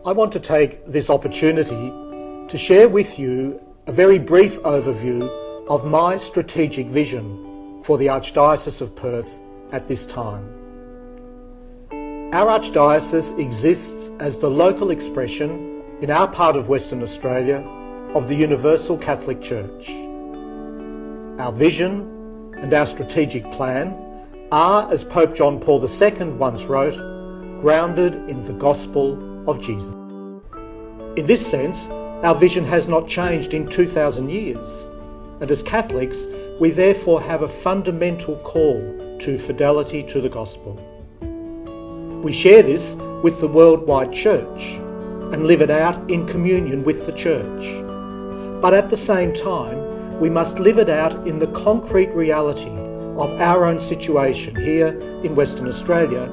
I want to take this opportunity to share with you a very brief overview of my strategic vision for the Archdiocese of Perth at this time. Our Archdiocese exists as the local expression in our part of Western Australia of the Universal Catholic Church. Our vision and our strategic plan are, as Pope John Paul II once wrote, grounded in the gospel of Jesus. In this sense, our vision has not changed in 2,000 years, and as Catholics, we therefore have a fundamental call to fidelity to the gospel. We share this with the worldwide church and live it out in communion with the church. But at the same time, we must live it out in the concrete reality of our own situation here in Western Australia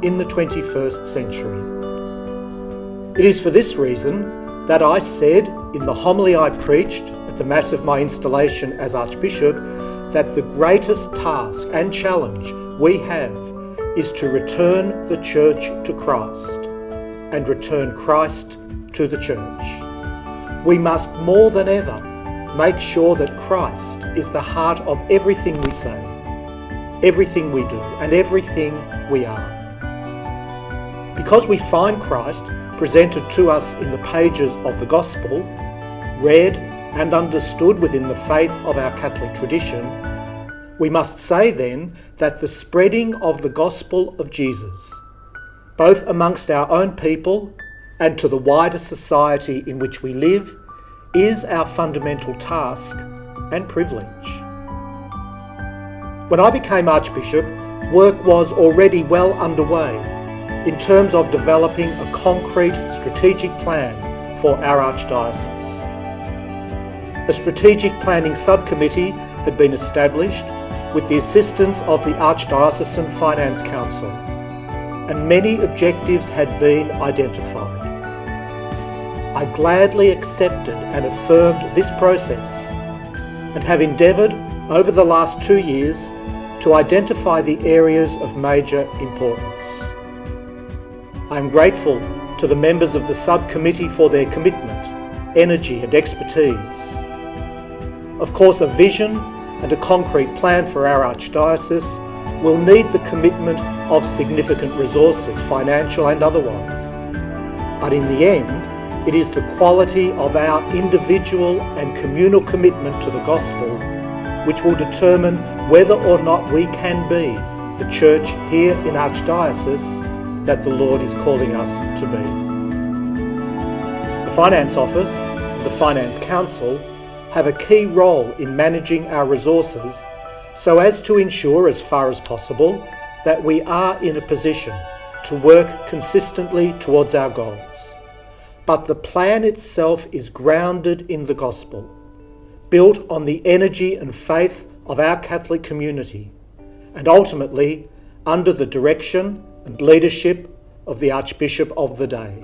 in the 21st century. It is for this reason that I said in the homily I preached at the Mass of my installation as Archbishop that the greatest task and challenge we have is to return the Church to Christ and return Christ to the Church. We must more than ever make sure that Christ is the heart of everything we say, everything we do, and everything we are. Because we find Christ presented to us in the pages of the Gospel, read and understood within the faith of our Catholic tradition, we must say then that the spreading of the Gospel of Jesus, both amongst our own people and to the wider society in which we live, is our fundamental task and privilege. When I became Archbishop, work was already well underway in terms of developing a concrete strategic plan for our Archdiocese. A strategic planning subcommittee had been established with the assistance of the Archdiocesan Finance Council, and many objectives had been identified. I gladly accepted and affirmed this process and have endeavoured over the last 2 years to identify the areas of major importance. I am grateful to the members of the subcommittee for their commitment, energy and expertise. Of course, a vision and a concrete plan for our Archdiocese will need the commitment of significant resources, financial and otherwise. But in the end, it is the quality of our individual and communal commitment to the gospel which will determine whether or not we can be the church here in Archdiocese that the Lord is calling us to be. The Finance Office and the Finance Council have a key role in managing our resources so as to ensure, as far as possible, that we are in a position to work consistently towards our goals. But the plan itself is grounded in the gospel, built on the energy and faith of our Catholic community, and ultimately under the direction and leadership of the Archbishop of the day.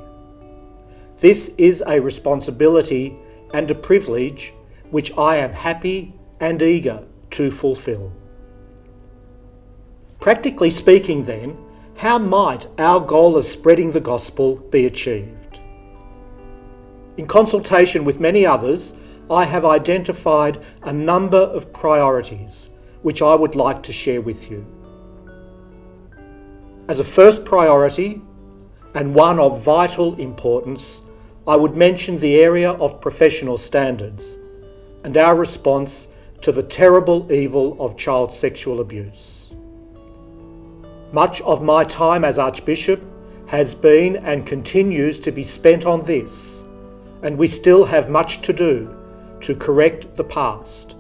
This is a responsibility and a privilege which I am happy and eager to fulfil. Practically speaking then, how might our goal of spreading the gospel be achieved? In consultation with many others, I have identified a number of priorities which I would like to share with you. As a first priority, and one of vital importance, I would mention the area of professional standards and our response to the terrible evil of child sexual abuse. Much of my time as Archbishop has been and continues to be spent on this, and we still have much to do to correct the past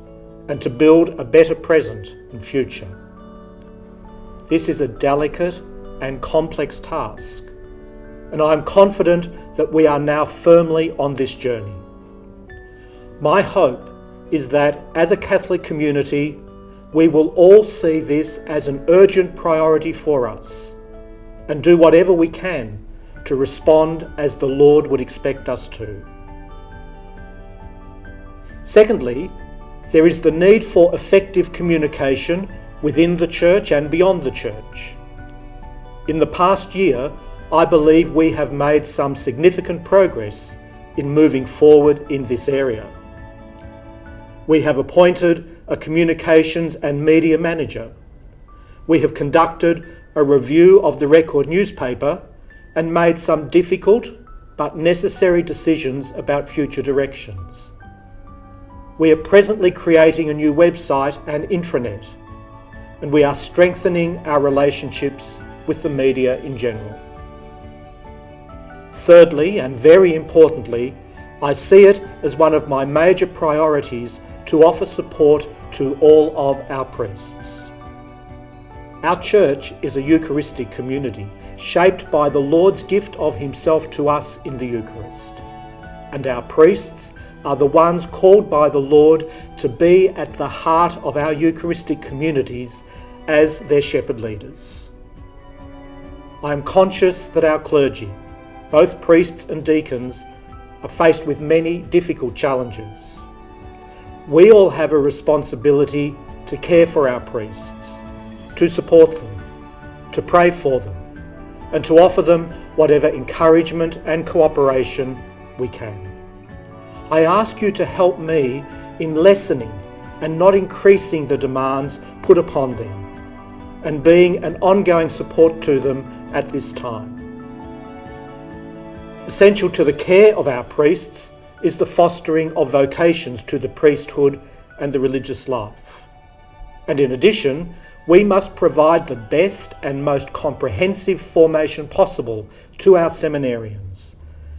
and to build a better present and future. This is a delicate and complex task, and I am confident that we are now firmly on this journey. My hope is that as a Catholic community, we will all see this as an urgent priority for us and do whatever we can to respond as the Lord would expect us to. Secondly, there is the need for effective communication within the Church and beyond the Church. In the past year, I believe we have made some significant progress in moving forward in this area. We have appointed a communications and media manager. We have conducted a review of the Record newspaper and made some difficult but necessary decisions about future directions. We are presently creating a new website and intranet, and we are strengthening our relationships with the media in general. Thirdly, and very importantly, I see it as one of my major priorities to offer support to all of our priests. Our church is a Eucharistic community shaped by the Lord's gift of Himself to us in the Eucharist, and our priests are the ones called by the Lord to be at the heart of our Eucharistic communities as their shepherd leaders. I am conscious that our clergy, both priests and deacons, are faced with many difficult challenges. We all have a responsibility to care for our priests, to support them, to pray for them, and to offer them whatever encouragement and cooperation we can. I ask you to help me in lessening and not increasing the demands put upon them, and being an ongoing support to them at this time. Essential to the care of our priests is the fostering of vocations to the priesthood and the religious life. And in addition, we must provide the best and most comprehensive formation possible to our seminarians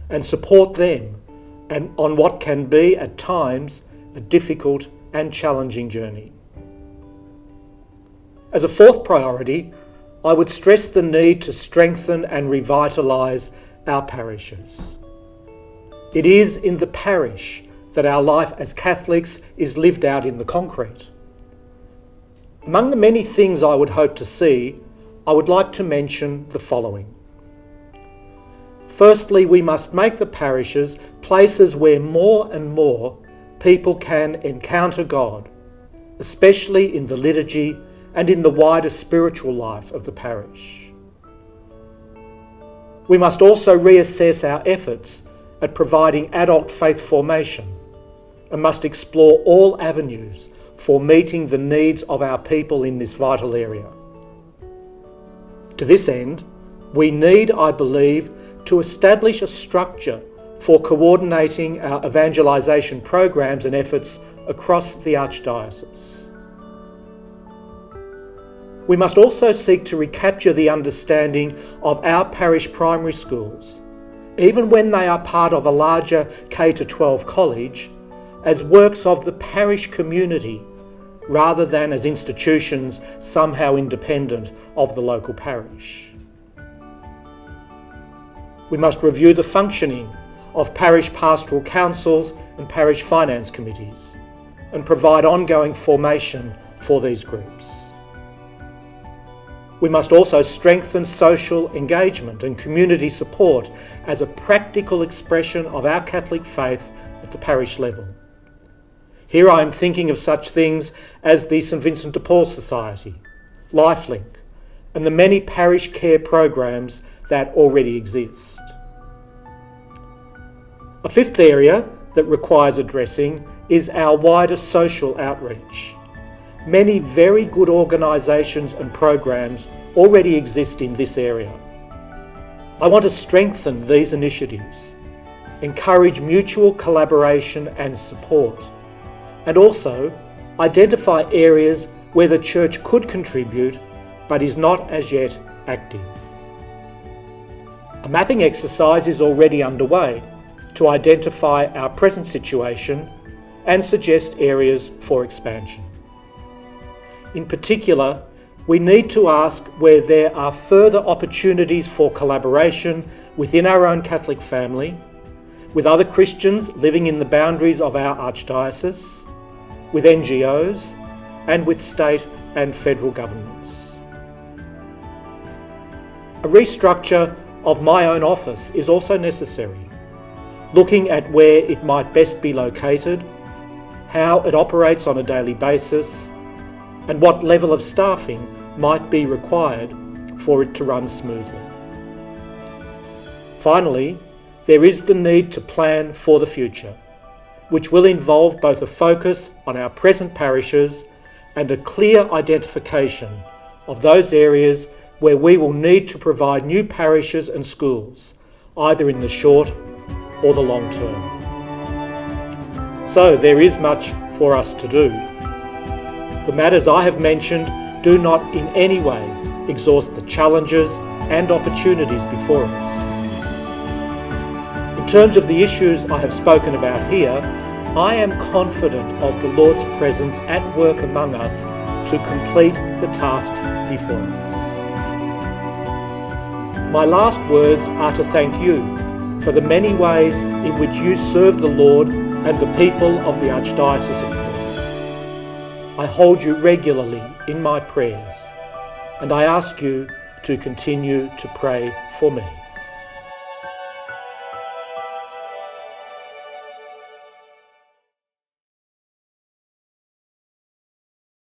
and support them and on what can be at times a difficult and challenging journey. As a fourth priority, I would stress the need to strengthen and revitalise our parishes. It is in the parish that our life as Catholics is lived out in the concrete. Among the many things I would hope to see, I would like to mention the following. Firstly, we must make the parishes places where more and more people can encounter God, especially in the liturgy and in the wider spiritual life of the parish. We must also reassess our efforts at providing adult faith formation and must explore all avenues for meeting the needs of our people in this vital area. To this end, we need, I believe, to establish a structure for coordinating our evangelisation programs and efforts across the Archdiocese. We must also seek to recapture the understanding of our parish primary schools, even when they are part of a larger K-12 college, as works of the parish community rather than as institutions somehow independent of the local parish. We must review the functioning of parish pastoral councils and parish finance committees and provide ongoing formation for these groups. We must also strengthen social engagement and community support as a practical expression of our Catholic faith at the parish level. Here I am thinking of such things as the St Vincent de Paul Society, Lifelink, and the many parish care programs that already exist. A fifth area that requires addressing is our wider social outreach. Many very good organisations and programs already exist in this area. I want to strengthen these initiatives, encourage mutual collaboration and support, and also identify areas where the Church could contribute but is not as yet active. A mapping exercise is already underway to identify our present situation and suggest areas for expansion. In particular, we need to ask where there are further opportunities for collaboration within our own Catholic family, with other Christians living in the boundaries of our Archdiocese, with NGOs, and with state and federal governments. A restructure of my own office is also necessary, looking at where it might best be located, how it operates on a daily basis, and what level of staffing might be required for it to run smoothly. Finally, there is the need to plan for the future, which will involve both a focus on our present parishes and a clear identification of those areas where we will need to provide new parishes and schools, either in the short or the long term. So there is much for us to do. The matters I have mentioned do not in any way exhaust the challenges and opportunities before us. In terms of the issues I have spoken about here, I am confident of the Lord's presence at work among us to complete the tasks before us. My last words are to thank you for the many ways in which you serve the Lord and the people of the Archdiocese of Perth. I hold you regularly in my prayers, and I ask you to continue to pray for me.